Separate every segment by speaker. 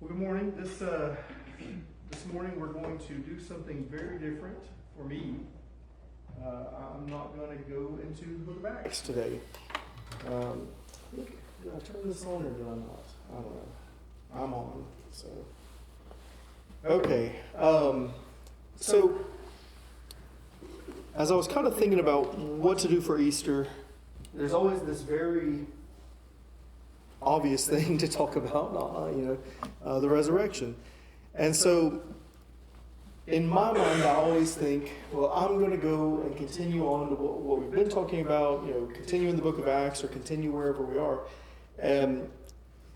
Speaker 1: Well, good morning. This morning we're going to do something very different for me. I'm not going to go into the Book of Acts today. Did I turn this on or did I not? I don't know. I'm on. So, okay. So, as I was kind of thinking about what to do for Easter, there's always this very obvious thing to talk about, the resurrection. And so, in my mind, I always think, well, I'm going to go and continue on to what we've been talking about, continue in the book of Acts or continue wherever we are. And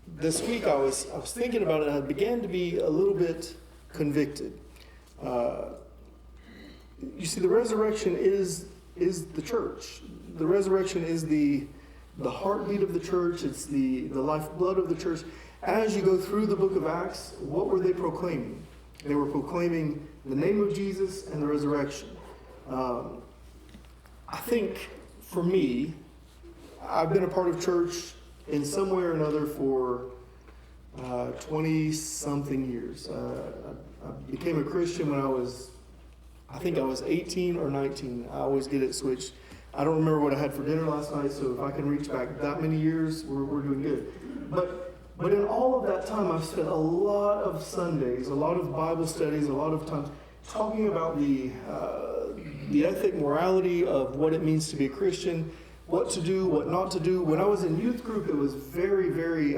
Speaker 1: this week I was thinking about it and I began to be a little bit convicted. You see, the resurrection is the church. The resurrection is the heartbeat of the church. It's the lifeblood of the church. As you go through the book of Acts, what were they proclaiming? They were proclaiming the name of Jesus and the resurrection. I think, for me, I've been a part of church in some way or another for 20-something years. I became a Christian when I was 18 or 19. I always get it switched. I don't remember what I had for dinner last night, so if I can reach back that many years, we're doing good. But in all of that time, I've spent a lot of Sundays, a lot of Bible studies, a lot of times talking about the ethic, morality of what it means to be a Christian, what to do, what not to do. When I was in youth group, it was very, very,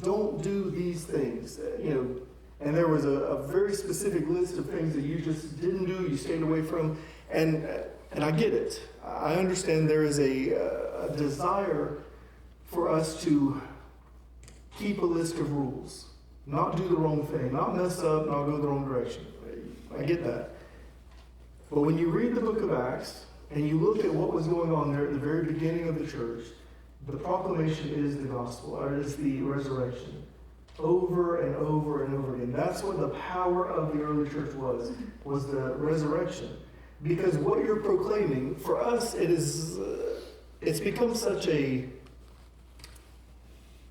Speaker 1: don't do these things, And there was a very specific list of things that you just didn't do, you stayed away from. And I get it. I understand there is a desire for us to keep a list of rules, not do the wrong thing, not mess up, not go the wrong direction. I get that. But when you read the book of Acts and you look at what was going on there at the very beginning of the church, the proclamation is the gospel, or it is the resurrection. Over and over and over again. That's what the power of the early church was the resurrection. Because what you're proclaiming, for us, it's become such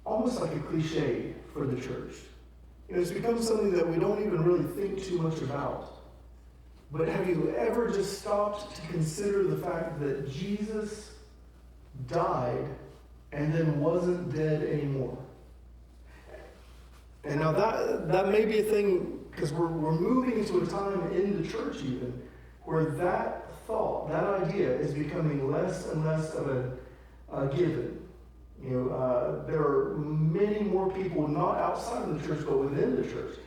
Speaker 1: almost like a cliche for the church. It's become something that we don't even really think too much about. But have you ever just stopped to consider the fact that Jesus died and then wasn't dead anymore? And now that may be a thing, because we're moving into a time in the church even, where that thought, that idea is becoming less and less of a given. There are many more people not outside of the church, but within the church.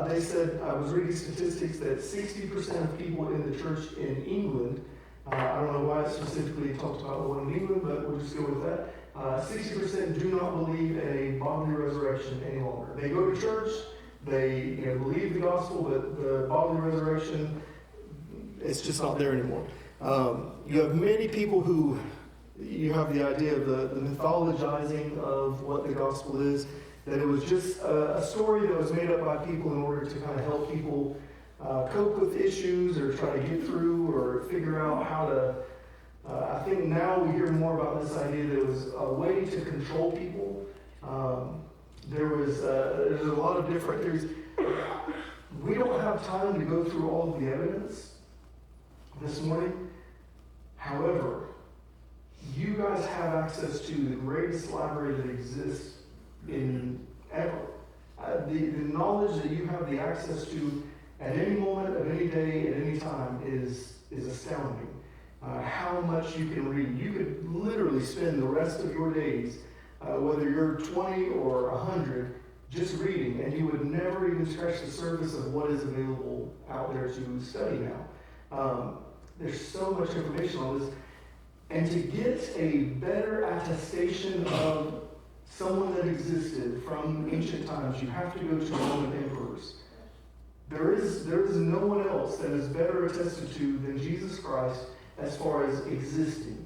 Speaker 1: They said, I was reading statistics that 60% of people in the church in England, I don't know why it specifically talked about the one in England, but we'll just go with that. 60% do not believe in a bodily resurrection any longer. They go to church, they believe the gospel, but the bodily resurrection, it's just not there anymore. You have many people who, you have the idea of the mythologizing of what the gospel is, that it was just a story that was made up by people in order to kind of help people cope with issues or try to get through or figure out how to. I think now we hear more about this idea that it was a way to control people. There's a lot of different theories. We don't have time to go through all of the evidence this morning. However, you guys have access to the greatest library that exists in ever. The knowledge that you have the access to at any moment of any day, at any time is astounding. How much you can read. You could literally spend the rest of your days, whether you're 20 or 100, just reading, and you would never even scratch the surface of what is available out there to study now. There's so much information on this. And to get a better attestation of someone that existed from ancient times, you have to go to the Roman emperors. There is no one else that is better attested to than Jesus Christ as far as existing.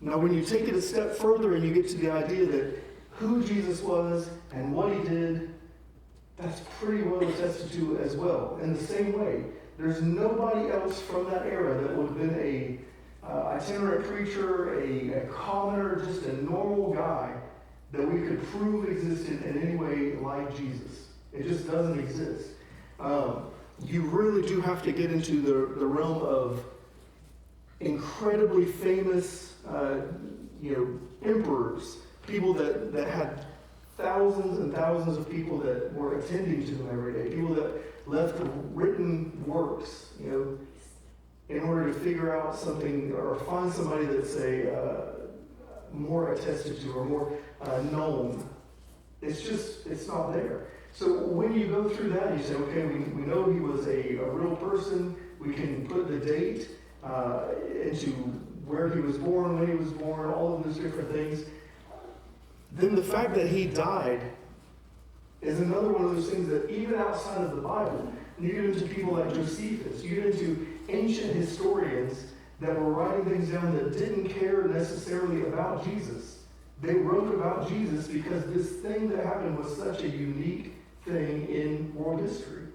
Speaker 1: Now, when you take it a step further and you get to the idea that who Jesus was and what he did, that's pretty well attested to as well. In the same way, there's nobody else from that era that would have been a itinerant preacher, a commoner, just a normal guy that we could prove existed in any way like Jesus. It just doesn't exist. You really do have to get into the realm of incredibly famous, emperors, people that had thousands and thousands of people that were attending to them every day, people that left written works, in order to figure out something or find somebody that's more attested to or more known. It's not there. So when you go through that, you say, okay, we know he was a real person. We can put the date into where he was born, when he was born, all of those different things. Then the fact that he died is another one of those things that even outside of the Bible, you get into people like Josephus, you get into ancient historians that were writing things down that didn't care necessarily about Jesus. They wrote about Jesus because this thing that happened was such a unique thing in world history.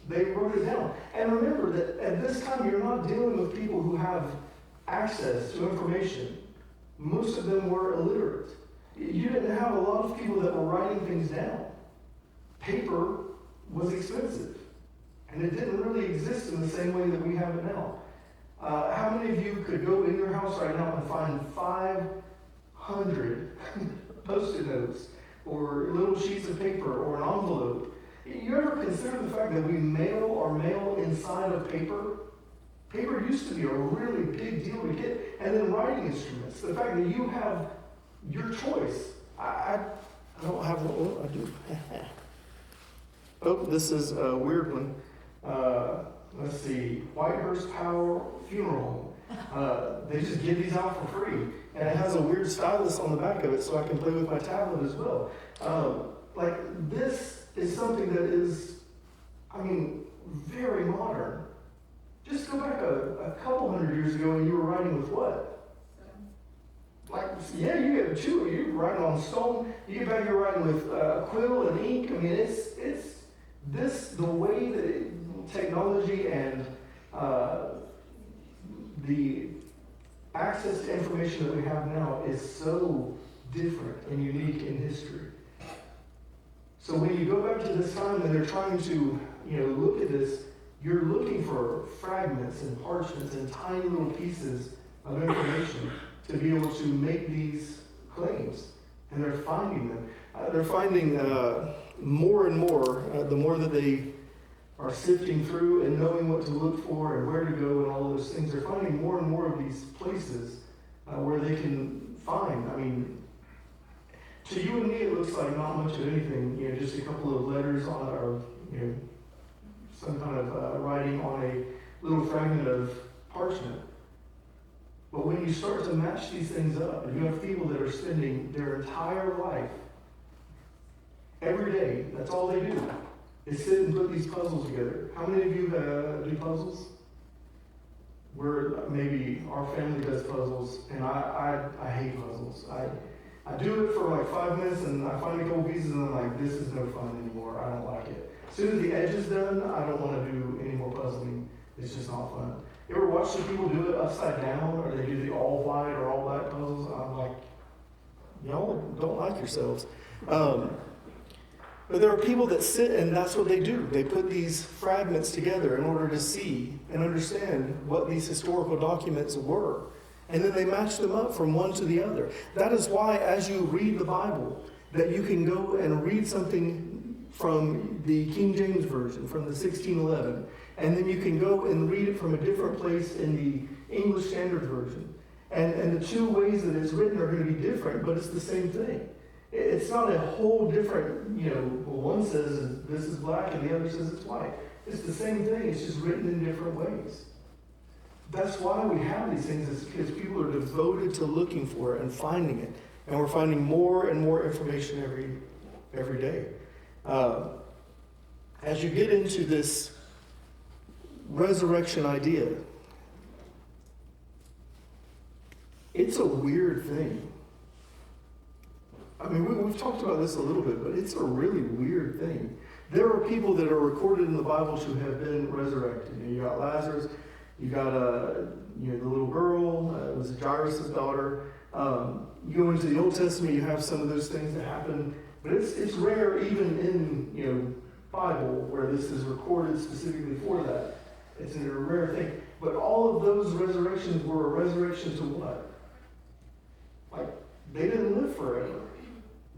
Speaker 1: They wrote it down. And remember that at this time, you're not dealing with people who have access to information. Most of them were illiterate. You didn't have a lot of people that were writing things down. Paper was expensive. And it didn't really exist in the same way that we have it now. How many of you could go in your house right now and find 500 Post-it notes or little sheets of paper or an envelope? You ever consider the fact that we mail our mail inside of paper? Paper used to be a really big deal to get. And then writing instruments. The fact that you have your choice. I don't have one. Oh, I do. Oh, this is a weird one. Let's see. Whitehurst Power Funeral Home. They just give these out for free. And it has a weird stylus on the back of it so I can play with my tablet as well. This is something that is, very modern. Just go back a couple hundred years ago and you were writing with what? You get two. You're writing on stone. You get back, you're writing with quill and ink. It's this, the way that technology and the access to information that we have now is so different and unique in history. So when you go back to this time and they're trying to, look at this, you're looking for fragments and parchments and tiny little pieces of information to be able to make these claims. And they're finding them. They're finding more and more, the more that they are sifting through and knowing what to look for and where to go and all of those things. They're finding more and more of these places where they can find. To you and me, it looks like not much of anything. Just a couple of letters on, or some kind of writing on a little fragment of parchment. But when you start to match these things up, and you have people that are spending their entire life, every day, that's all they do, is sit and put these puzzles together. How many of you do puzzles? Maybe our family does puzzles, and I hate puzzles. I do it for like 5 minutes, and I find a couple pieces, and I'm like, this is no fun anymore. I don't like it. As soon as the edge is done, I don't want to do any more puzzling. It's just not fun. You ever watch some people do it upside down, or they do the all white or all black puzzles? I'm like, y'all don't like yourselves. But there are people that sit and that's what they do. They put these fragments together in order to see and understand what these historical documents were. And then they match them up from one to the other. That is why as you read the Bible, that you can go and read something from the King James Version, from the 1611, and then you can go and read it from a different place in the English Standard Version. And the two ways that it's written are going to be different, but it's the same thing. It's not a whole different, one says this is black and the other says it's white. It's the same thing, it's just written in different ways. That's why we have these things, is because people are devoted to looking for it and finding it. And we're finding more and more information every day. As you get into this resurrection idea, it's a weird thing. We've talked about this a little bit, but it's a really weird thing. There are people that are recorded in the Bible to have been resurrected. You got Lazarus, you got the little girl, it was Jairus' daughter. You go into the Old Testament, you have some of those things that happen, but it's rare even in Bible where this is recorded specifically for that. It's a rare thing. But all of those resurrections were a resurrection to what? Like, they didn't live forever.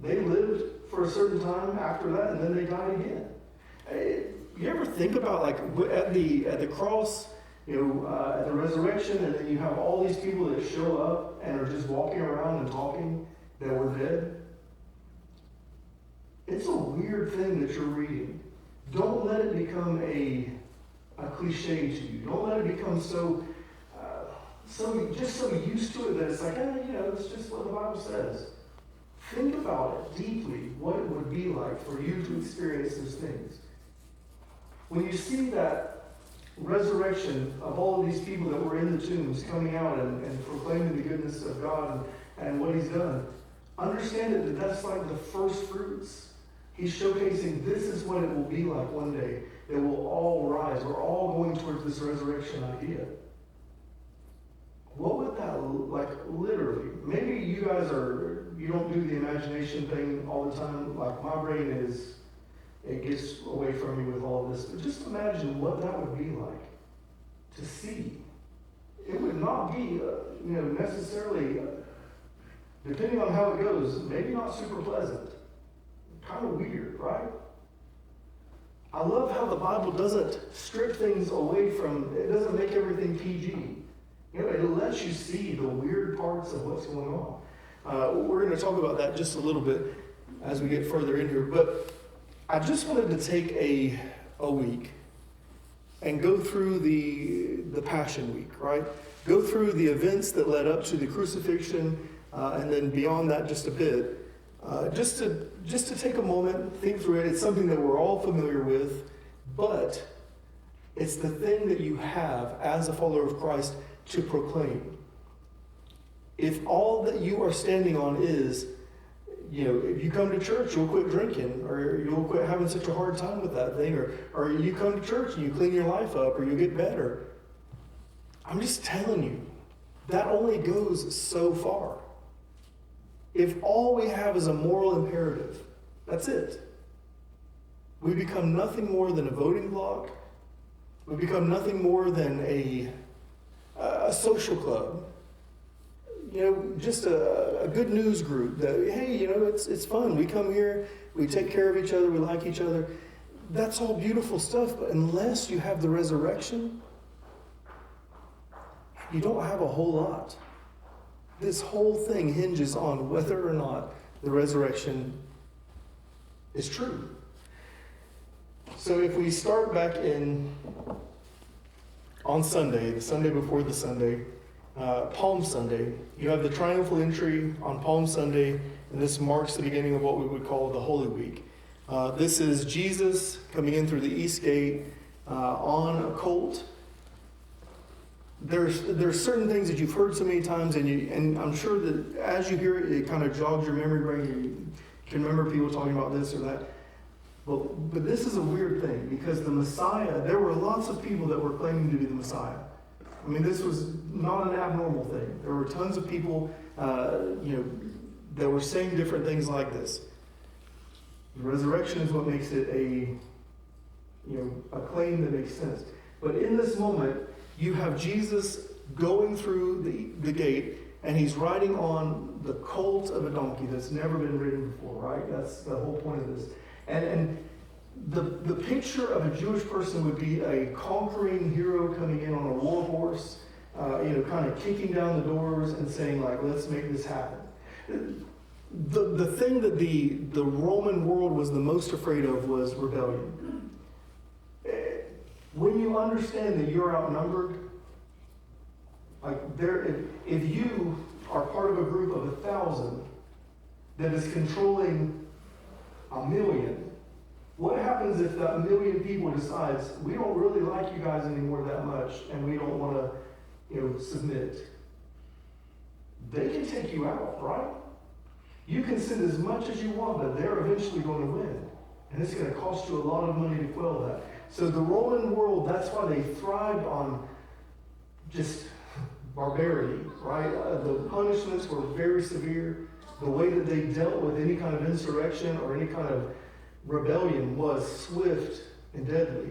Speaker 1: They lived for a certain time after that, and then they died again. You ever think about, like, at the cross, at the resurrection, and then you have all these people that show up and are just walking around and talking that were dead? It's a weird thing that you're reading. Don't let it become a cliche to you. Don't let it become so used to it that it's like, it's just what the Bible says. Think about it deeply, what it would be like for you to experience those things. When you see that resurrection of all of these people that were in the tombs coming out and proclaiming the goodness of God and what He's done, understand that that's like the first fruits. He's showcasing this is what it will be like one day, that we'll all rise. We're all going towards this resurrection idea. What would that look like literally? Maybe you guys you don't do the imagination thing all the time. Like my brain it gets away from me with all of this. But just imagine what that would be like to see. It would not be, necessarily, depending on how it goes, maybe not super pleasant. Kind of weird, right? I love how the Bible doesn't strip things away from, it doesn't make everything PG. It lets you see the weird parts of what's going on. We're going to talk about that just a little bit as we get further in here. But I just wanted to take a week and go through the Passion Week, right? Go through the events that led up to the crucifixion, and then beyond that just a bit. Just to take a moment, think through it. It's something that we're all familiar with, but it's the thing that you have as a follower of Christ to proclaim. If all that you are standing on is, if you come to church, you'll quit drinking, or you'll quit having such a hard time with that thing, or you come to church and you clean your life up, or you get better. I'm just telling you, that only goes so far. If all we have is a moral imperative, that's it. We become nothing more than a voting bloc. We become nothing more than a social club. Just a good news group that, hey, it's fun. We come here, we take care of each other, we like each other. That's all beautiful stuff, but unless you have the resurrection, you don't have a whole lot. This whole thing hinges on whether or not the resurrection is true. So if we start back on Sunday, the Sunday before the Sunday, Palm Sunday, you have the triumphal entry on Palm Sunday, and this marks the beginning of what we would call the Holy Week. This is Jesus coming in through the East Gate on a colt. There's certain things that you've heard so many times, and I'm sure that as you hear it, it kind of jogs your memory brain. You can remember people talking about this or that. But this is a weird thing, because the Messiah, there were lots of people that were claiming to be the Messiah. I mean, this was not an abnormal thing. There were tons of people, that were saying different things like this. The resurrection is what makes it a claim that makes sense. But in this moment, you have Jesus going through the gate, and he's riding on the colt of a donkey that's never been ridden before, right? That's the whole point of this. And the picture of a Jewish person would be a conquering hero coming in on a war horse, kind of kicking down the doors and saying, like, let's make this happen. The thing that the Roman world was the most afraid of was rebellion. When you understand that you're outnumbered, if you are part of a group of 1,000 that is controlling 1,000,000, what happens if that 1,000,000 people decides, we don't really like you guys anymore that much, and we don't want to, submit? They can take you out, right? You can send as much as you want, but they're eventually going to win. And it's going to cost you a lot of money to quell that. So the Roman world, that's why they thrived on just barbarity, right? The punishments were very severe. The way that they dealt with any kind of insurrection or any kind of rebellion was swift and deadly.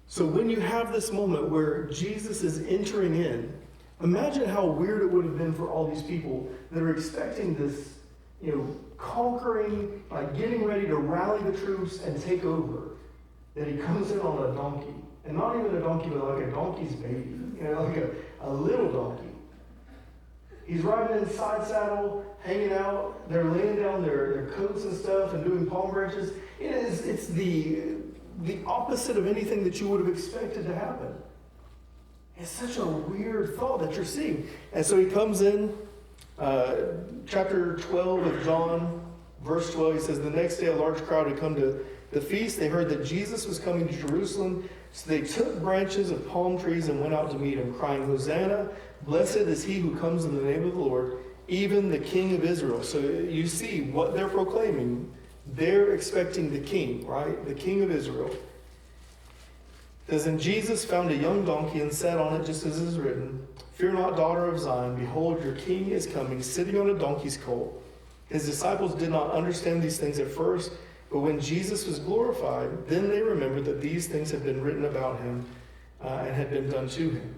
Speaker 1: So when you have this moment where Jesus is entering in, imagine how weird it would have been for all these people that are expecting this, conquering, like getting ready to rally the troops and take over, that he comes in on a donkey. And not even a donkey, but like a donkey's baby, like a little donkey. He's riding in side saddle, hanging out. They're laying down their coats and stuff and doing palm branches. It's the opposite of anything that you would have expected to happen. It's such a weird thought that you're seeing. And so he comes in, chapter 12 of John, verse 12, he says, the next day a large crowd had come to the feast. They heard that Jesus was coming to Jerusalem. So they took branches of palm trees and went out to meet him, crying, Hosanna, blessed is he who comes in the name of the Lord, even the King of Israel. So you see what they're proclaiming. They're expecting the king, right? The King of Israel. It says, and Jesus found a young donkey and sat on it, just as it is written, fear not, daughter of Zion, behold, your king is coming, sitting on a donkey's colt. His disciples did not understand these things at first, but when Jesus was glorified, then they remembered that these things had been written about him and had been done to him.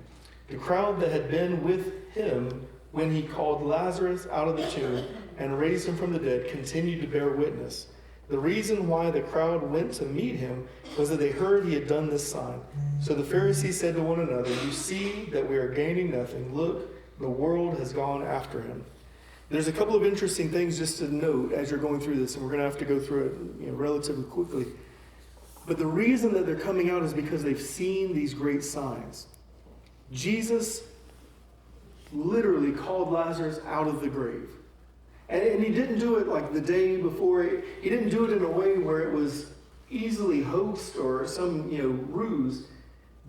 Speaker 1: The crowd that had been with him when he called Lazarus out of the tomb and raised him from the dead continued to bear witness. The reason why the crowd went to meet him was that they heard he had done this sign. So the Pharisees said to one another, you see that we are gaining nothing. Look, the world has gone after him. There's a couple of interesting things just to note as you're going through this, and we're going to have to go through it relatively quickly. But the reason that they're coming out is because they've seen these great signs. Jesus literally called Lazarus out of the grave. And he didn't do it like the day before. He didn't do it in a way where it was easily hoaxed or some, ruse.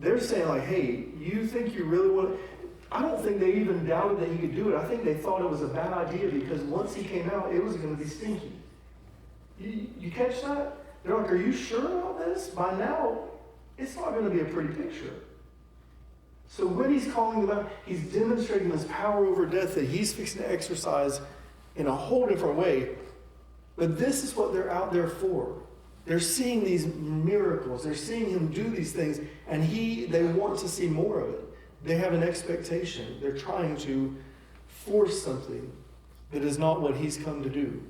Speaker 1: They're saying like, hey, you think you really want to... I don't think they even doubted that he could do it. I think they thought it was a bad idea because once he came out, it was going to be stinky. You catch that? They're like, are you sure about this? By now, it's not going to be a pretty picture. So when he's calling them out, he's demonstrating this power over death that he's fixing to exercise in a whole different way. But this is what they're out there for. They're seeing these miracles. They're seeing him do these things, and they want to see more of it. They have an expectation. They're trying to force something that is not what he's come to do.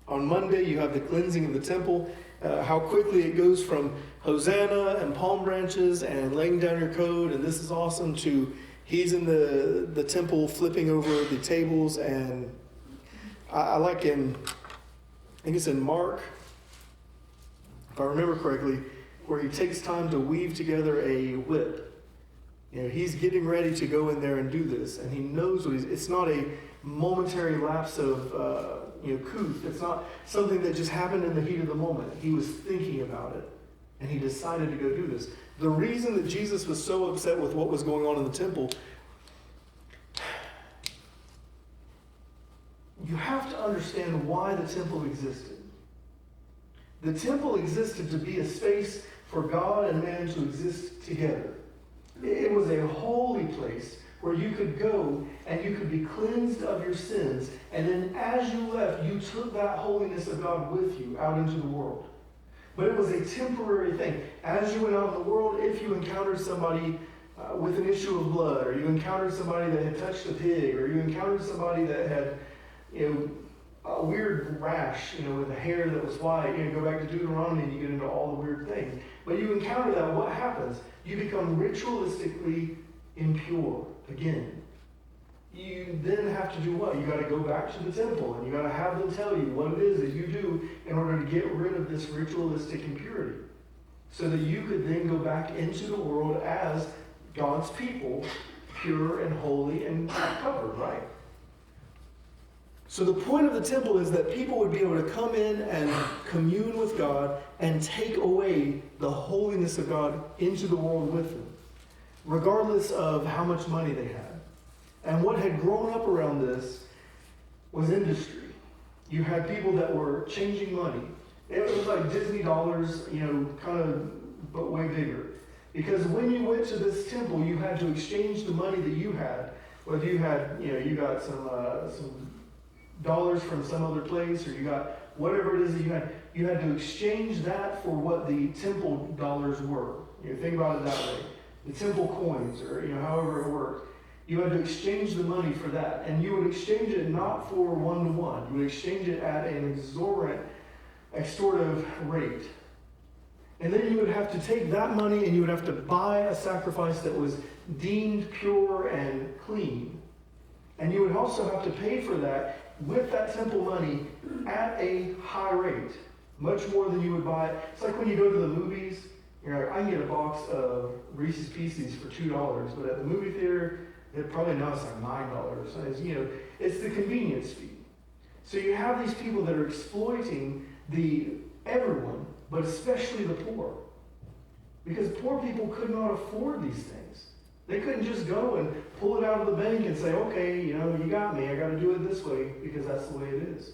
Speaker 1: On Monday, you have the cleansing of the temple, how quickly it goes from Hosanna and palm branches and laying down your coat, and this is awesome, to he's in the temple flipping over the tables. And I think it's in Mark, if I remember correctly, where he takes time to weave together a whip. He's getting ready to go in there and do this, and he knows it's not a momentary lapse of couth. It's not something that just happened in the heat of the moment. He was thinking about it, and he decided to go do this. The reason that Jesus was so upset with what was going on in the temple, you have to understand why the temple existed. The temple existed to be a space for God and man to exist together. It was a holy place where you could go and you could be cleansed of your sins. And then as you left, you took that holiness of God with you out into the world. But it was a temporary thing. As you went out in the world, if you encountered somebody with an issue of blood, or you encountered somebody that had touched a pig, or you encountered somebody that had, a weird rash, with a hair that was white, go back to Deuteronomy and you get into all the weird things. But you encounter that, what happens? You become ritualistically impure again. You then have to do what? You got to go back to the temple and you got to have them tell you what it is that you do in order to get rid of this ritualistic impurity, so that you could then go back into the world as God's people, pure and holy and covered, right? So the point of the temple is that people would be able to come in and commune with God and take away the holiness of God into the world with them, regardless of how much money they had. And what had grown up around this was industry. You had people that were changing money. It was like Disney dollars, kind of, but way bigger. Because when you went to this temple, you had to exchange the money that you had. Whether you had, you got some dollars from some other place, or you got whatever it is that you had to exchange that for what the temple dollars were. Think about it that way. The temple coins, or however it worked. You had to exchange the money for that. And you would exchange it not for 1-to-1. You would exchange it at an extortive rate. And then you would have to take that money and you would have to buy a sacrifice that was deemed pure and clean. And you would also have to pay for that with that temple money at a high rate, much more than you would buy it. It's like when you go to the movies, you're like, I can get a box of Reese's Pieces for $2, but at the movie theater, it probably now it's like $9. It's the convenience fee. So you have these people that are exploiting everyone, but especially the poor. Because poor people could not afford these things. They couldn't just go and pull it out of the bank and say, okay, you got me. I got to do it this way because that's the way it is.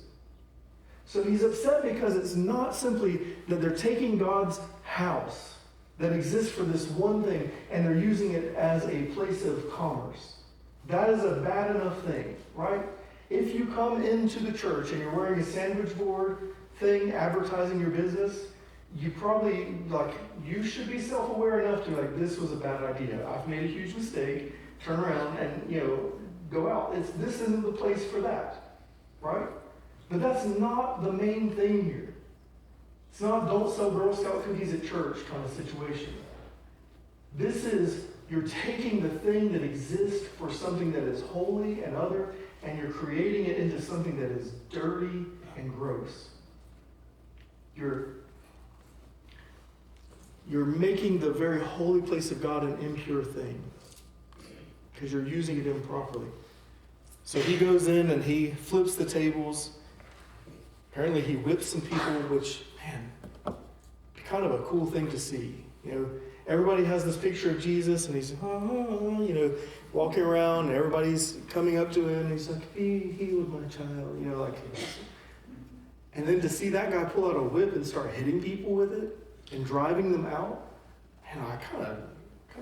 Speaker 1: So he's upset because it's not simply that they're taking God's house that exists for this one thing and they're using it as a place of commerce. That is a bad enough thing, right? If you come into the church and you're wearing a sandwich board thing advertising your business, you probably, you should be self-aware enough to this was a bad idea. I've made a huge mistake. Turn around and, go out. This isn't the place for that, right? But that's not the main thing here. It's not don't sell Girl Scout cookies at church kind of situation. This is, you're taking the thing that exists for something that is holy and other, and you're creating it into something that is dirty and gross. You're making the very holy place of God an impure thing because you're using it improperly. So he goes in and he flips the tables. Apparently he whips some people, which, man, kind of a cool thing to see. Everybody has this picture of Jesus and he's, walking around and everybody's coming up to him and he's like, be healed, my child, And then to see that guy pull out a whip and start hitting people with it and driving them out, man, I kind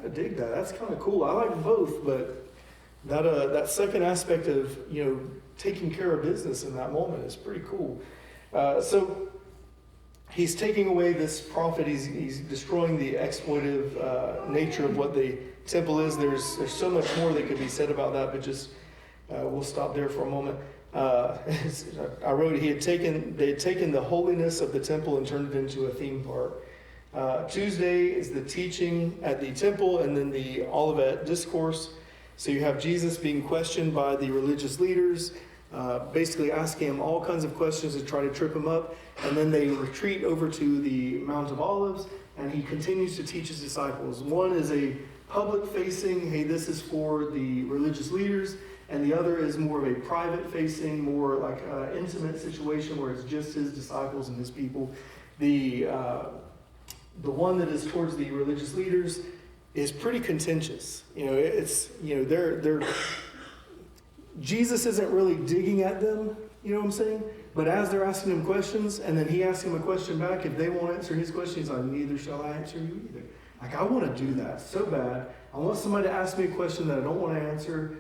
Speaker 1: of dig that. That's kind of cool. I like both, but that second aspect of taking care of business in that moment is pretty cool. So he's taking away this profit. He's destroying the exploitive nature of what the temple is. There's so much more that could be said about that, but just we'll stop there for a moment. I wrote they had taken the holiness of the temple and turned it into a theme park. Tuesday is the teaching at the temple and then the Olivet Discourse. So you have Jesus being questioned by the religious leaders, basically asking him all kinds of questions to try to trip him up. And then they retreat over to the Mount of Olives and he continues to teach his disciples. One is a public-facing, hey, this is for the religious leaders. And the other is more of a private-facing, more like an intimate situation where it's just his disciples and his people. The one that is towards the religious leaders is pretty contentious. Jesus isn't really digging at them, you know what I'm saying? But as they're asking him questions, and then he asks him a question back, if they won't answer his question, he's like, neither shall I answer you either. I want to do that so bad. I want somebody to ask me a question that I don't want to answer.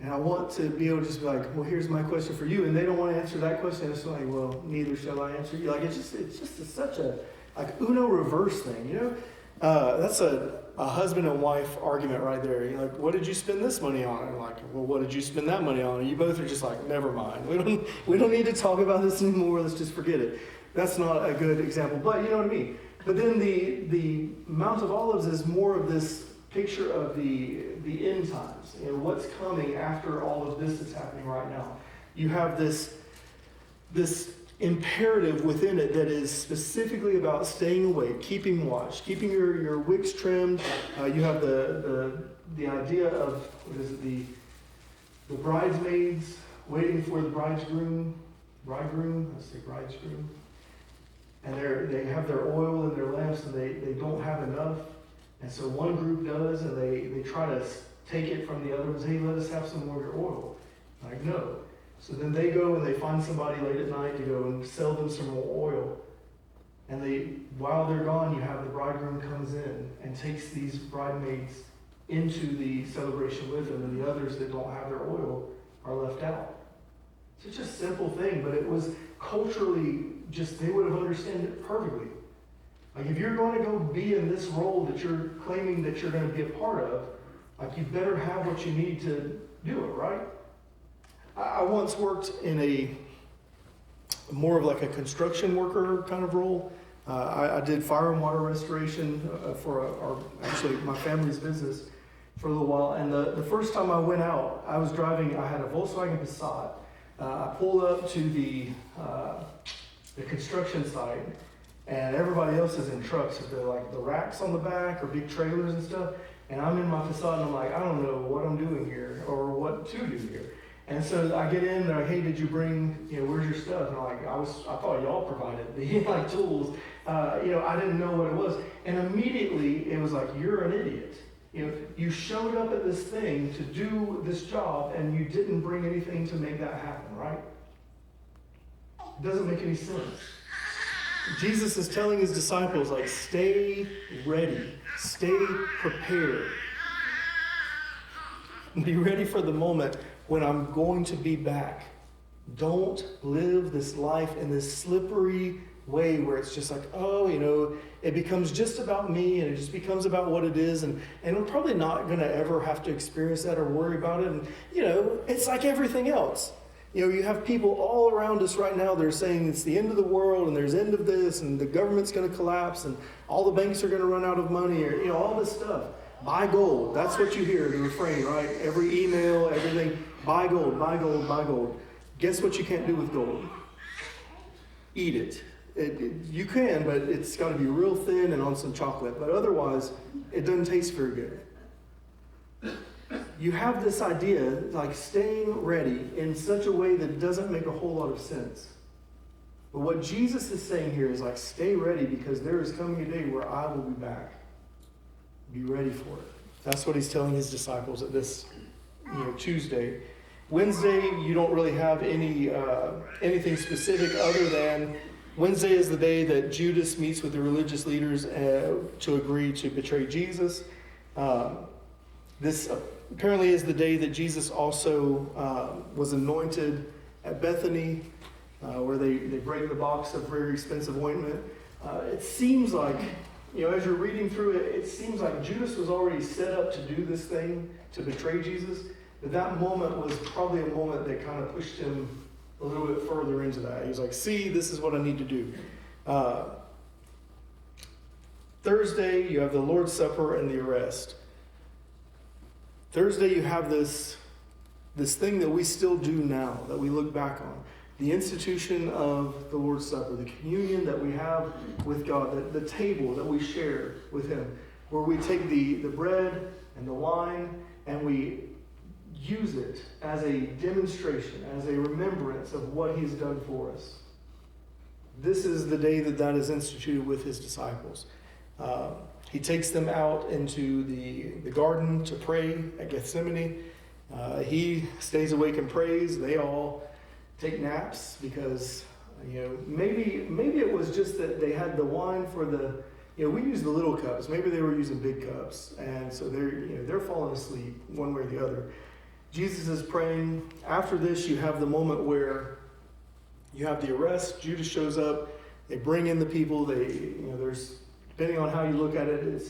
Speaker 1: And I want to be able to just be like, well, here's my question for you. And they don't want to answer that question. It's like, well, neither shall I answer you. It's just such a Uno reverse thing, That's a husband and wife argument right there. You're like, what did you spend this money on? And like, well, what did you spend that money on? And you both are just like, never mind. We don't need to talk about this anymore. Let's just forget it. That's not a good example, but you know what I mean. But then the Mount of Olives is more of this picture of the end times, what's coming after all of this that's happening right now. You have this imperative within it that is specifically about staying awake, keeping watch, keeping your wicks trimmed. You have the idea of, the bridesmaids waiting for the bridegroom, and they have their oil in their lamps and they don't have enough. And so one group does, and they try to take it from the other ones. Hey, let us have some more of your oil. Like, no. So then they go and they find somebody late at night to go and sell them some more oil. And while they're gone, you have the bridegroom comes in and takes these bridesmaids into the celebration with him, and the others that don't have their oil are left out. It's such a simple thing, but it was culturally just, they would have understood it perfectly. Like, if you're going to go be in this role that you're claiming that you're going to be a part of, like, you better have what you need to do it, right? I once worked in a more of like a construction worker kind of role. I did fire and water restoration for actually my family's business for a little while. And the first time I went out, I was driving, I had a Volkswagen Passat. I pulled up to the construction site, and everybody else is in trucks with the racks on the back or big trailers and stuff. And I'm in my Passat, and I'm like, I don't know what I'm doing here or what to do here. And so I get in, they're like, hey, did you bring, where's your stuff? And I'm like, I thought y'all provided the tools. I didn't know what it was. And immediately it was like, you're an idiot. You showed up at this thing to do this job and you didn't bring anything to make that happen, right? It doesn't make any sense. Jesus is telling his disciples, like, stay ready, stay prepared. Be ready for the moment when I'm going to be back. Don't live this life in this slippery way where it's just like, it becomes just about me, and it just becomes about what it is, and we're probably not going to ever have to experience that or worry about it. And, it's like everything else. You have people all around us right now, they're saying it's the end of the world, and there's end of this, and the government's going to collapse, and all the banks are going to run out of money, or, all this stuff. Buy gold. That's what you hear, the refrain, right? Every email, everything. Buy gold, buy gold, buy gold. Guess what you can't do with gold? Eat it. You can, but it's got to be real thin and on some chocolate. But otherwise, it doesn't taste very good. You have this idea, like staying ready in such a way that doesn't make a whole lot of sense. But what Jesus is saying here is like, stay ready, because there is coming a day where I will be back. Be ready for it. That's what he's telling his disciples at this, Tuesday. Wednesday, you don't really have anything specific other than Wednesday is the day that Judas meets with the religious leaders to agree to betray Jesus. This apparently is the day that Jesus also was anointed at Bethany, where they break the box of very expensive ointment. It seems like, as you're reading through it, it seems like Judas was already set up to do this thing, to betray Jesus. But that moment was probably a moment that kind of pushed him a little bit further into that. He was like, see, this is what I need to do. Thursday, you have the Lord's Supper and the arrest. Thursday, you have this thing that we still do now, that we look back on. The institution of the Lord's Supper, the communion that we have with God, the table that we share with him, where we take the bread and the wine and we use it as a demonstration, as a remembrance of what he's done for us. This is the day that is instituted with his disciples. He takes them out into the garden to pray at Gethsemane. He stays awake and prays. They all take naps because, maybe it was just that they had the wine for we use the little cups. Maybe they were using big cups. And so they're falling asleep one way or the other. Jesus is praying. After this, you have the moment where you have the arrest. Judas shows up. They bring in the people. There's, depending on how you look at it,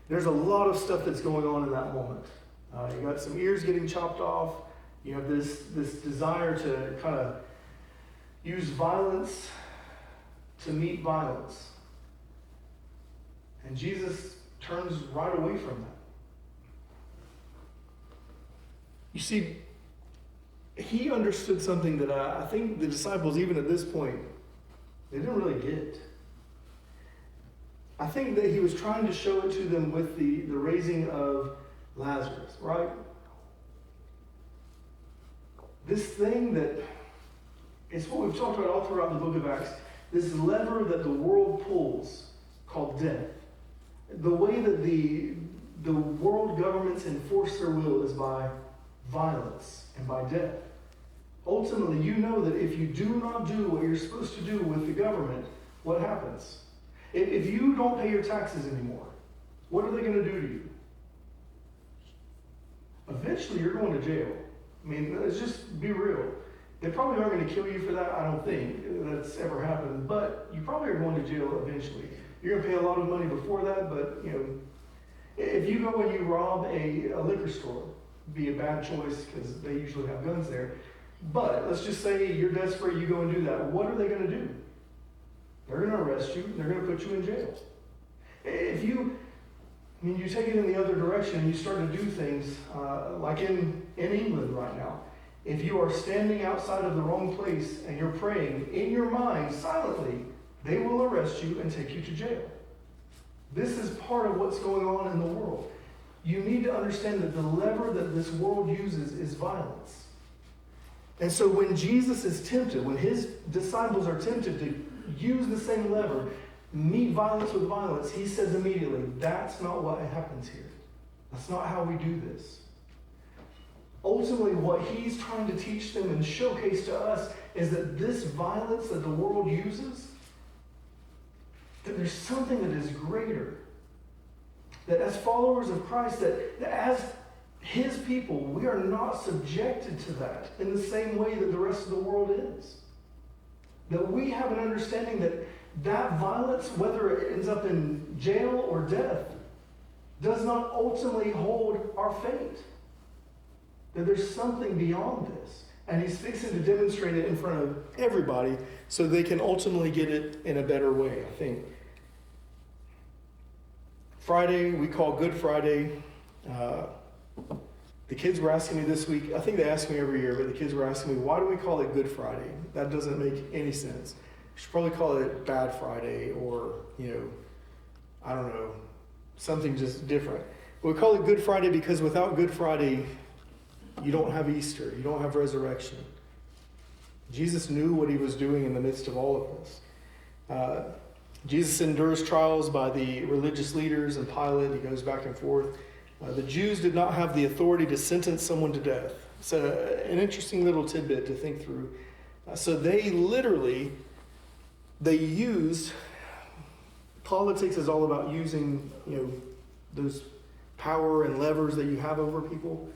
Speaker 1: there's a lot of stuff that's going on in that moment. You got some ears getting chopped off. You have this desire to kind of use violence to meet violence. And Jesus turns right away from that. You see, he understood something that I think the disciples, even at this point, they didn't really get. I think that he was trying to show it to them with the raising of Lazarus, right? This thing that, it's what we've talked about all throughout the book of Acts, this lever that the world pulls called death. The way that the world governments enforce their will is by violence and by death. Ultimately, you know that if you do not do what you're supposed to do with the government, what happens? If you don't pay your taxes anymore, what are they going to do to you? Eventually, you're going to jail. I mean, let's just be real. They probably aren't going to kill you for that. I don't think that's ever happened. But you probably are going to jail eventually. You're going to pay a lot of money before that, but, if you go and you rob a liquor store, it'd be a bad choice because they usually have guns there. But let's just say you're desperate, you go and do that. What are they going to do? They're going to arrest you. They're going to put you in jail. If you take it in the other direction, you start to do things like in England right now. If you are standing outside of the wrong place and you're praying in your mind silently, they will arrest you and take you to jail. This is part of what's going on in the world. You need to understand that the lever that this world uses is violence. And so when Jesus is tempted, when his disciples are tempted to use the same lever, meet violence with violence, he says immediately, that's not what happens here. That's not how we do this. Ultimately, what he's trying to teach them and showcase to us is that this violence that the world uses, that there's something that is greater. That as followers of Christ, that as his people, we are not subjected to that in the same way that the rest of the world is. That we have an understanding that violence, whether it ends up in jail or death, does not ultimately hold our fate. That there's something beyond this. And he's fixing to demonstrate it in front of everybody so they can ultimately get it in a better way, I think. Friday, we call Good Friday. The kids were asking me this week, I think they ask me every year, but the kids were asking me, why do we call it Good Friday? That doesn't make any sense. We should probably call it Bad Friday or, I don't know, something just different. We call it Good Friday because without Good Friday, you don't have Easter. You don't have resurrection. Jesus knew what he was doing in the midst of all of this. Jesus endures trials by the religious leaders and Pilate. He goes back and forth. The Jews did not have the authority to sentence someone to death. It's an interesting little tidbit to think through. So they used, politics is all about using, those power and levers that you have over people.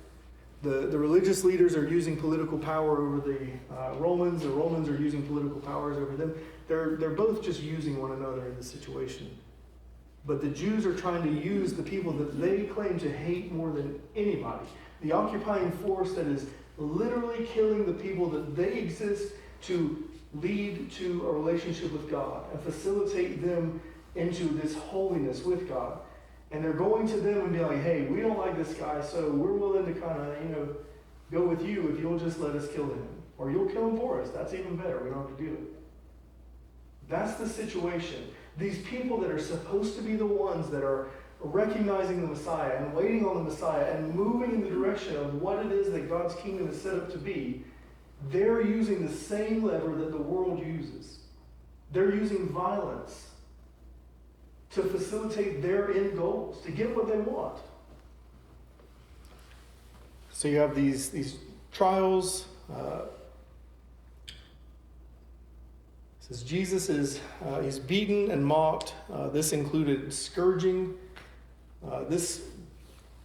Speaker 1: The religious leaders are using political power over the Romans. The Romans are using political powers over them. They're both just using one another in this situation. But the Jews are trying to use the people that they claim to hate more than anybody. The occupying force that is literally killing the people that they exist to lead to a relationship with God and facilitate them into this holiness with God. And they're going to them and be like, hey, we don't like this guy, so we're willing to kind of, go with you if you'll just let us kill him. Or you'll kill him for us. That's even better. We don't have to do it. That's the situation. These people that are supposed to be the ones that are recognizing the Messiah and waiting on the Messiah and moving in the direction of what it is that God's kingdom is set up to be, they're using the same lever that the world uses. They're using violence to facilitate their end goals, to get what they want. So you have these trials. Says Jesus he's beaten and mocked. This included scourging.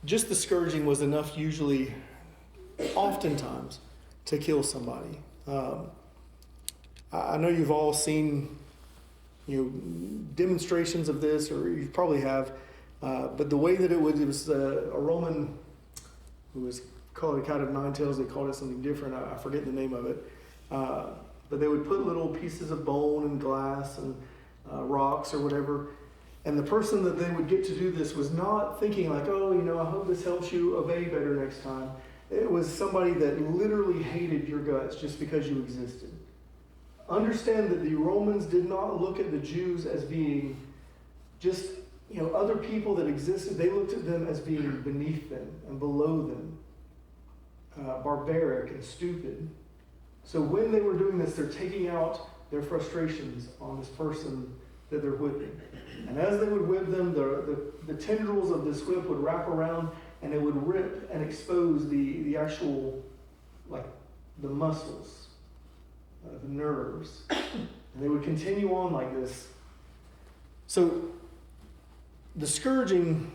Speaker 1: Just the scourging was enough usually, oftentimes, to kill somebody. I know you've all seen demonstrations of this, or you probably have, but the way that it was a Roman who was called a cat of nine tails, they called it something different, I forget the name of it, but they would put little pieces of bone and glass and rocks or whatever, and the person that they would get to do this was not thinking like, I hope this helps you obey better next time. It was somebody that literally hated your guts just because you existed. Understand that the Romans did not look at the Jews as being just, other people that existed. They looked at them as being beneath them and below them, barbaric and stupid. So when they were doing this, they're taking out their frustrations on this person that they're whipping. And as they would whip them, the tendrils of this whip would wrap around and it would rip and expose the actual, the muscles, the nerves. And they would continue on like this. So the scourging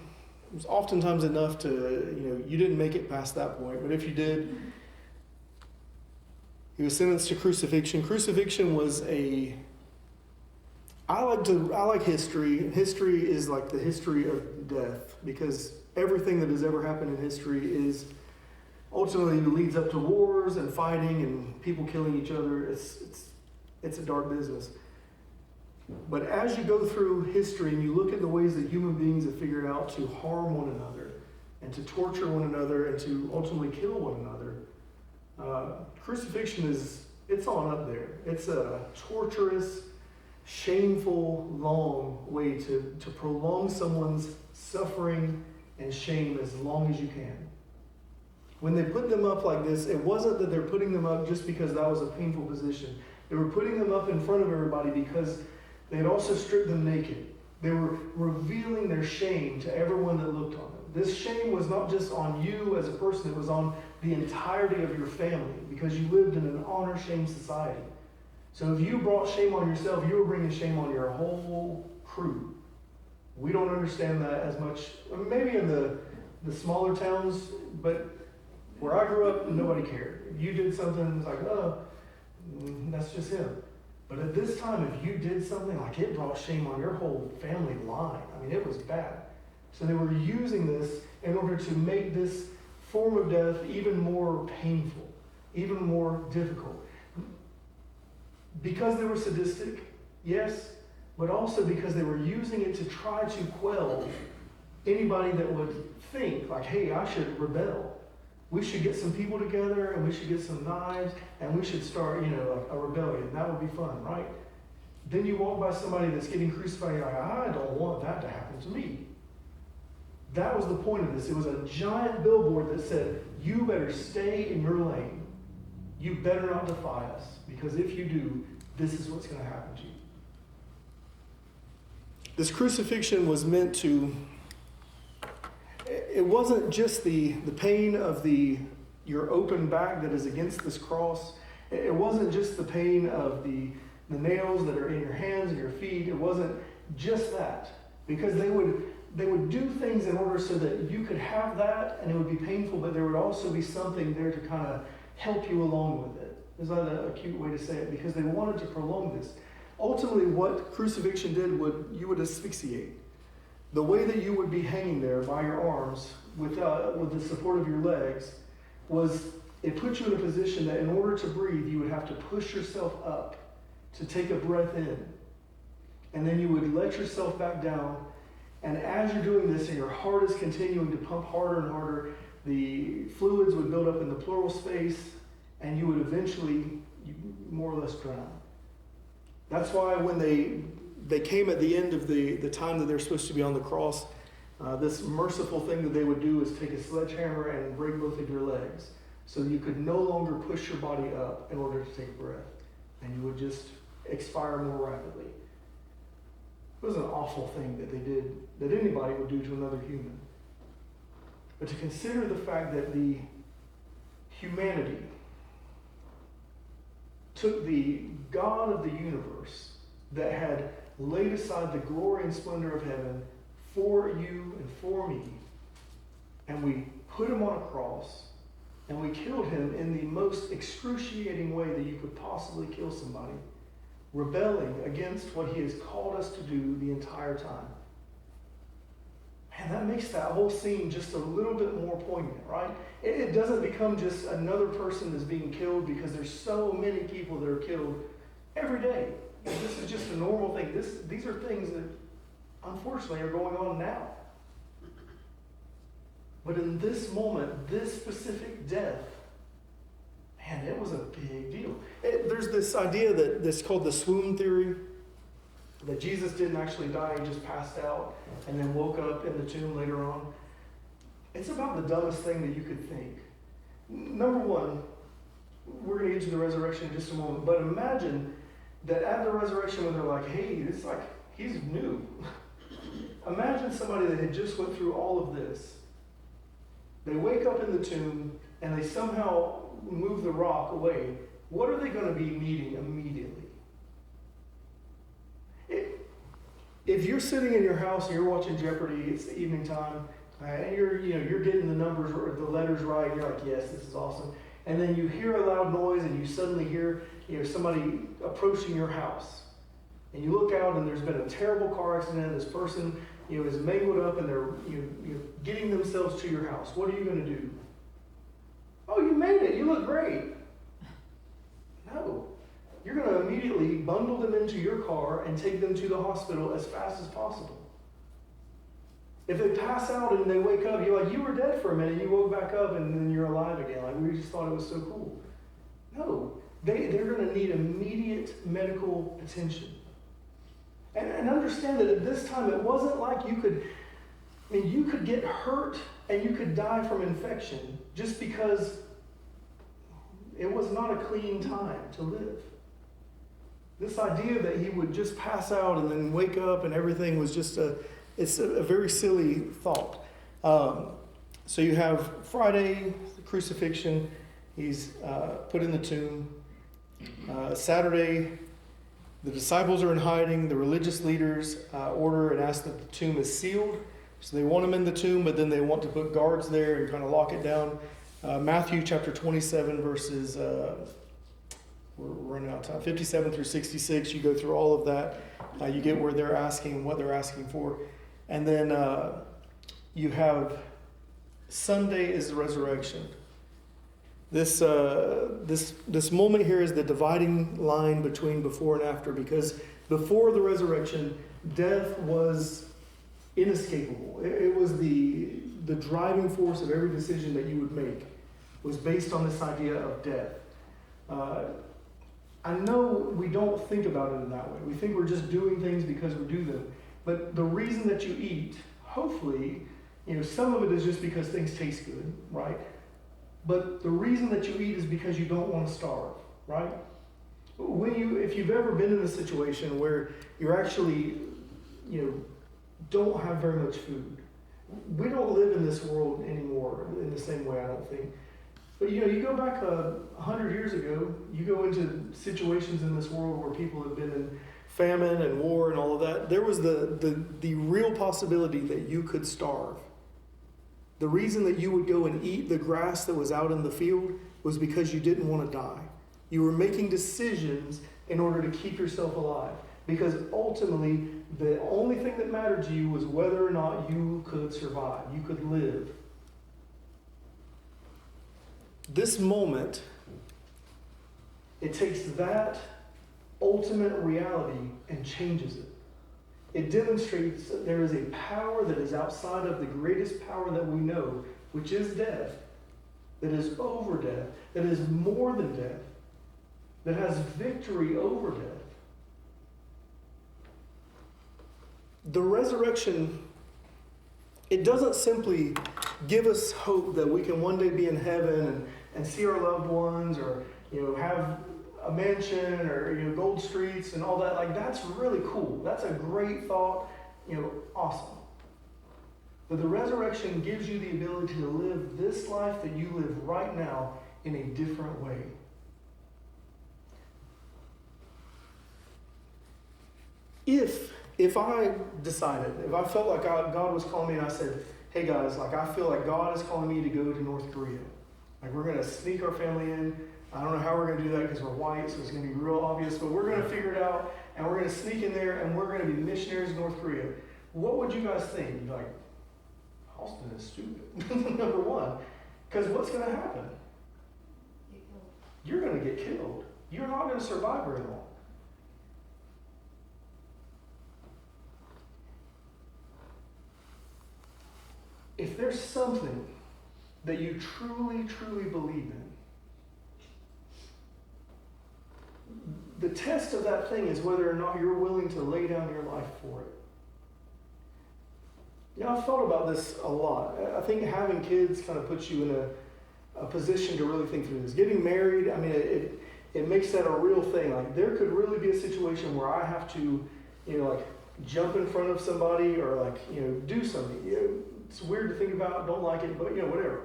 Speaker 1: was oftentimes enough to, you didn't make it past that point, but if you did, he was sentenced to crucifixion. Crucifixion was I like history. History is like the history of death, because everything that has ever happened in history is ultimately leads up to wars and fighting and people killing each other. It's a dark business. But as you go through history and you look at the ways that human beings have figured out to harm one another and to torture one another and to ultimately kill one another, crucifixion it's on up there. It's a torturous, shameful, long way to prolong someone's suffering and shame as long as you can. When they put them up like this, it wasn't that they're putting them up just because that was a painful position. They were putting them up in front of everybody because they had also stripped them naked. They were revealing their shame to everyone that looked on them. This shame was not just on you as a person, it was on the entirety of your family, because you lived in an honor-shame society. So if you brought shame on yourself, you were bringing shame on your whole crew. We don't understand that as much, maybe in the smaller towns, but where I grew up, nobody cared. If you did something, it's like, oh, that's just him. But at this time, if you did something, like, it brought shame on your whole family line. I mean, it was bad. So they were using this in order to make this form of death even more painful, even more difficult. Because they were sadistic, yes, but also because they were using it to try to quell anybody that would think, like, hey, I should rebel. We should get some people together and we should get some knives and we should start, like a rebellion. That would be fun, right? Then you walk by somebody that's getting crucified and you're like, I don't want that to happen to me. That was the point of this. It was a giant billboard that said, you better stay in your lane. You better not defy us, because if you do, this is what's going to happen to you. This crucifixion was meant to, it wasn't just the pain of your open back that is against this cross. It wasn't just the pain of the nails that are in your hands and your feet. It wasn't just that, because they would do things in order so that you could have that and it would be painful, but there would also be something there to kind of help you along with it. Is that a cute way to say it? Because they wanted to prolong this. Ultimately, what crucifixion did, you would asphyxiate. The way that you would be hanging there by your arms with the support of your legs was, it put you in a position that in order to breathe, you would have to push yourself up to take a breath in. And then you would let yourself back down. And as you're doing this and your heart is continuing to pump harder and harder, the fluids would build up in the pleural space and you would eventually more or less drown. That's why when they came at the end of the time that they're supposed to be on the cross, this merciful thing that they would do is take a sledgehammer and break both of your legs so you could no longer push your body up in order to take breath, and you would just expire more rapidly. It was an awful thing that they did, that anybody would do to another human. But to consider the fact that the humanity took the God of the universe that had laid aside the glory and splendor of heaven for you and for me, and we put him on a cross, and we killed him in the most excruciating way that you could possibly kill somebody, rebelling against what he has called us to do the entire time. And that makes that whole scene just a little bit more poignant, right? It doesn't become just another person that's being killed, because there's so many people that are killed every day. This is just a normal thing. These are things that unfortunately are going on now. But in this moment, this specific death, man, it was a big deal. There's this idea that's called the swoon theory, that Jesus didn't actually die, he just passed out and then woke up in the tomb later on. It's about the dumbest thing that you could think. Number one, we're going to get to the resurrection in just a moment, but imagine that at the resurrection when they're like, hey, it's like, he's new. Imagine somebody that had just went through all of this. They wake up in the tomb and they somehow move the rock away. What are they going to be needing immediately? If you're sitting in your house and you're watching Jeopardy. It's the evening time, and you're getting the numbers or the letters right. And you're like, yes, this is awesome. And then you hear a loud noise, and you suddenly hear somebody approaching your house. And you look out, and there's been a terrible car accident. This person is mangled up, and they're getting themselves to your house. What are you going to do? Oh, you made it. You look great. No. You're going to immediately bundle them into your car and take them to the hospital as fast as possible. If they pass out and they wake up, you're like, you were dead for a minute, you woke back up, and then you're alive again. Like, we just thought it was so cool. No. They're going to need immediate medical attention. And understand that at this time, it wasn't like you could get hurt and you could die from infection just because it was not a clean time to live. This idea that he would just pass out and then wake up and everything was just it's a very silly thought. So you have Friday, the crucifixion, he's put in the tomb. Saturday, the disciples are in hiding. The religious leaders order and ask that the tomb is sealed. So they want him in the tomb, but then they want to put guards there and kind of lock it down. Matthew chapter 27, verses, we're running out of time, 57 through 66. You go through all of that. You get where they're asking, what they're asking for. And then you have Sunday is the resurrection. This moment here is the dividing line between before and after, because before the resurrection, death was inescapable. It was the driving force of every decision that you would make was based on this idea of death. I know we don't think about it in that way. We think we're just doing things because we do them. But the reason that you eat, hopefully, some of it is just because things taste good, right? But the reason that you eat is because you don't want to starve, right? If you've ever been in a situation where you're actually, don't have very much food. We don't live in this world anymore in the same way, I don't think. But you go back 100 years ago, you go into situations in this world where people have been in famine and war and all of that. There was the real possibility that you could starve. The reason that you would go and eat the grass that was out in the field was because you didn't want to die. You were making decisions in order to keep yourself alive. Because ultimately, the only thing that mattered to you was whether or not you could survive, you could live. This moment, it takes that ultimate reality and changes it. It demonstrates that there is a power that is outside of the greatest power that we know, which is death, that is over death, that is more than death, that has victory over death. The resurrection, it doesn't simply give us hope that we can one day be in heaven and see our loved ones or have a mansion or gold streets and all that. Like, that's really cool. That's a great thought, awesome. But the resurrection gives you the ability to live this life that you live right now in a different way. If I decided, if I felt like God was calling me and I said, hey guys, like I feel like God is calling me to go to North Korea. Like we're going to sneak our family in. I don't know how we're going to do that because we're white, so it's going to be real obvious, but we're going to figure it out and we're going to sneak in there and we're going to be missionaries in North Korea. What would you guys think? You'd be like, Austin is stupid, number one. Because what's going to happen? You're going to get killed. You're not going to survive very long. If there's something that you truly, truly believe in, the test of that thing is whether or not you're willing to lay down your life for it. I've thought about this a lot. I think having kids kind of puts you in a position to really think through this. Getting married, I mean, it makes that a real thing. Like, there could really be a situation where I have to, jump in front of somebody or do something. It's weird to think about, don't like it, but whatever.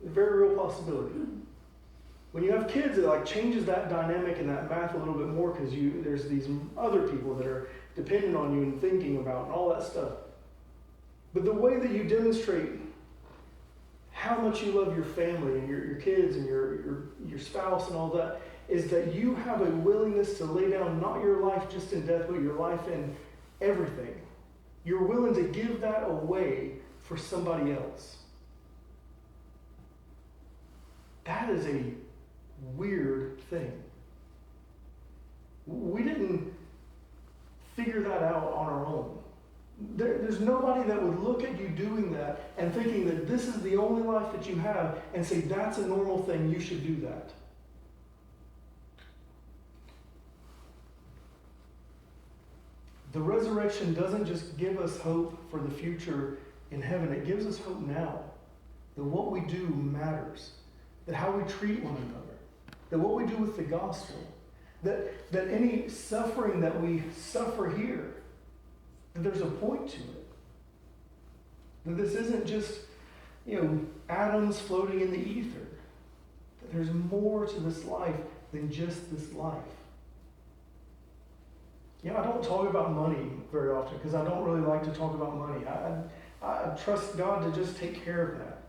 Speaker 1: A very real possibility. When you have kids, it like changes that dynamic and that math a little bit more because there's these other people that are dependent on you and thinking about and all that stuff. But the way that you demonstrate how much you love your family and your kids and your spouse and all that is that you have a willingness to lay down not your life just in death, but your life in everything. You're willing to give that away for somebody else. That is a weird thing. We didn't figure that out on our own. There's nobody that would look at you doing that and thinking that this is the only life that you have and say that's a normal thing, you should do that. The resurrection doesn't just give us hope for the future in heaven, it gives us hope now. That what we do matters. That how we treat one another. That what we do with the gospel. That any suffering that we suffer here, that there's a point to it. That this isn't just, atoms floating in the ether. That there's more to this life than just this life. I don't talk about money very often because I don't really like to talk about money. I trust God to just take care of that.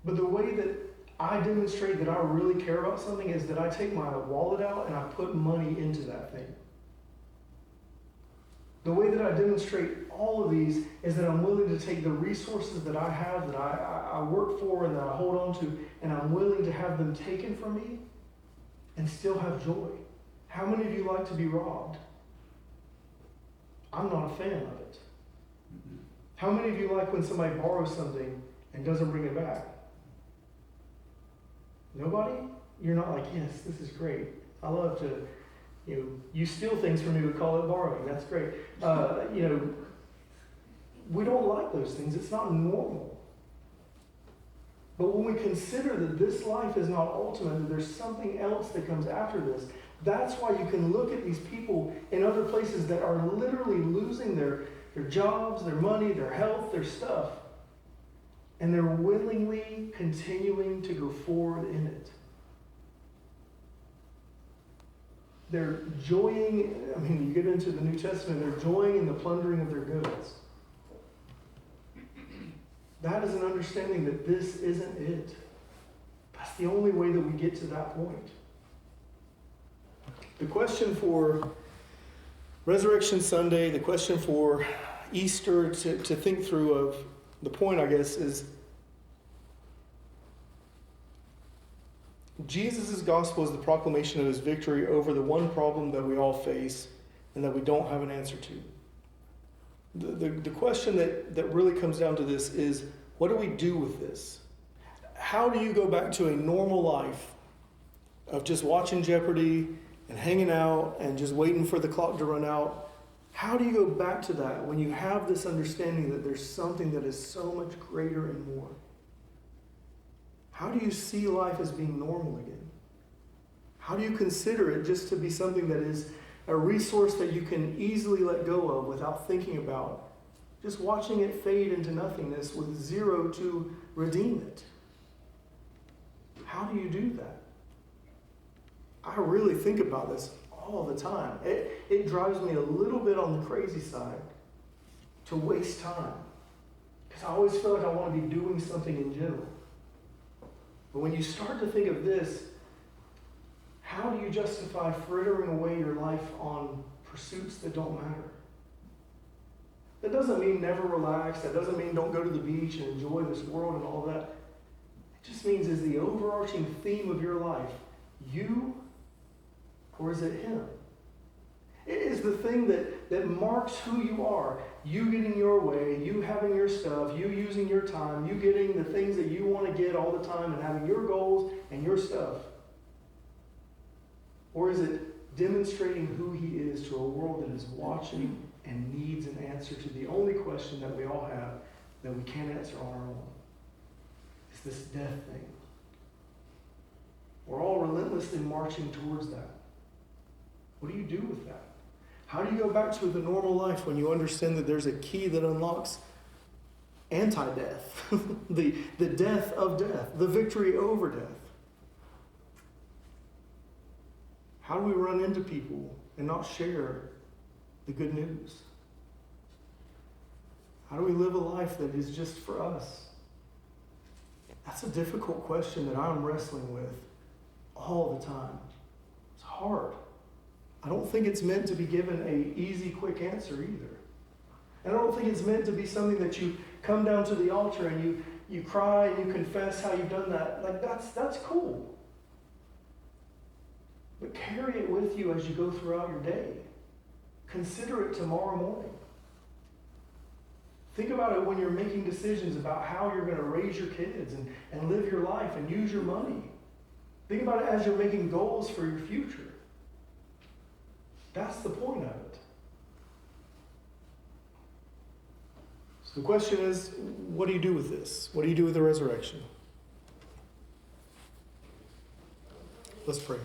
Speaker 1: But the way that I demonstrate that I really care about something is that I take my wallet out and I put money into that thing. The way that I demonstrate all of these is that I'm willing to take the resources that I have, that I work for and that I hold on to, and I'm willing to have them taken from me and still have joy. How many of you like to be robbed? I'm not a fan of it. How many of you like when somebody borrows something and doesn't bring it back? Nobody? You're not like, yes, this is great. I love to, you steal things from me, we call it borrowing. That's great. We don't like those things. It's not normal. But when we consider that this life is not ultimate, that there's something else that comes after this, that's why you can look at these people in other places that are literally losing their jobs, their money, their health, their stuff. And they're willingly continuing to go forward in it. They're joying, you get into the New Testament, they're joying in the plundering of their goods. That is an understanding that this isn't it. That's the only way that we get to that point. The question for Resurrection Sunday, the question for Easter to think through of the point, I guess, is Jesus' gospel is the proclamation of his victory over the one problem that we all face and that we don't have an answer to. The question that really comes down to this is, what do we do with this? How do you go back to a normal life of just watching Jeopardy and hanging out and just waiting for the clock to run out? How do you go back to that when you have this understanding that there's something that is so much greater and more? How do you see life as being normal again? How do you consider it just to be something that is a resource that you can easily let go of without thinking about? Just watching it fade into nothingness with zero to redeem it. How do you do that? I really think about this all the time. It drives me a little bit on the crazy side to waste time. Because I always feel like I want to be doing something in general. But when you start to think of this, how do you justify frittering away your life on pursuits that don't matter? That doesn't mean never relax. That doesn't mean don't go to the beach and enjoy this world and all that. It just means, is the overarching theme of your life you, or is it him? It is the thing that marks who you are. You getting your way, you having your stuff, you using your time, you getting the things that you want to get all the time and having your goals and your stuff. Or is it demonstrating who he is to a world that is watching and needs an answer to the only question that we all have that we can't answer on our own? It's this death thing. We're all relentlessly marching towards that. What do you do with that? How do you go back to the normal life when you understand that there's a key that unlocks anti-death, the death of death, the victory over death? How do we run into people and not share the good news? How do we live a life that is just for us? That's a difficult question that I'm wrestling with all the time. It's hard. I don't think it's meant to be given an easy, quick answer either. And I don't think it's meant to be something that you come down to the altar and you cry and you confess how you've done that. Like, that's cool. But carry it with you as you go throughout your day. Consider it tomorrow morning. Think about it when you're making decisions about how you're going to raise your kids and live your life and use your money. Think about it as you're making goals for your future. That's the point of it. So the question is, what do you do with this? What do you do with the resurrection? Let's pray.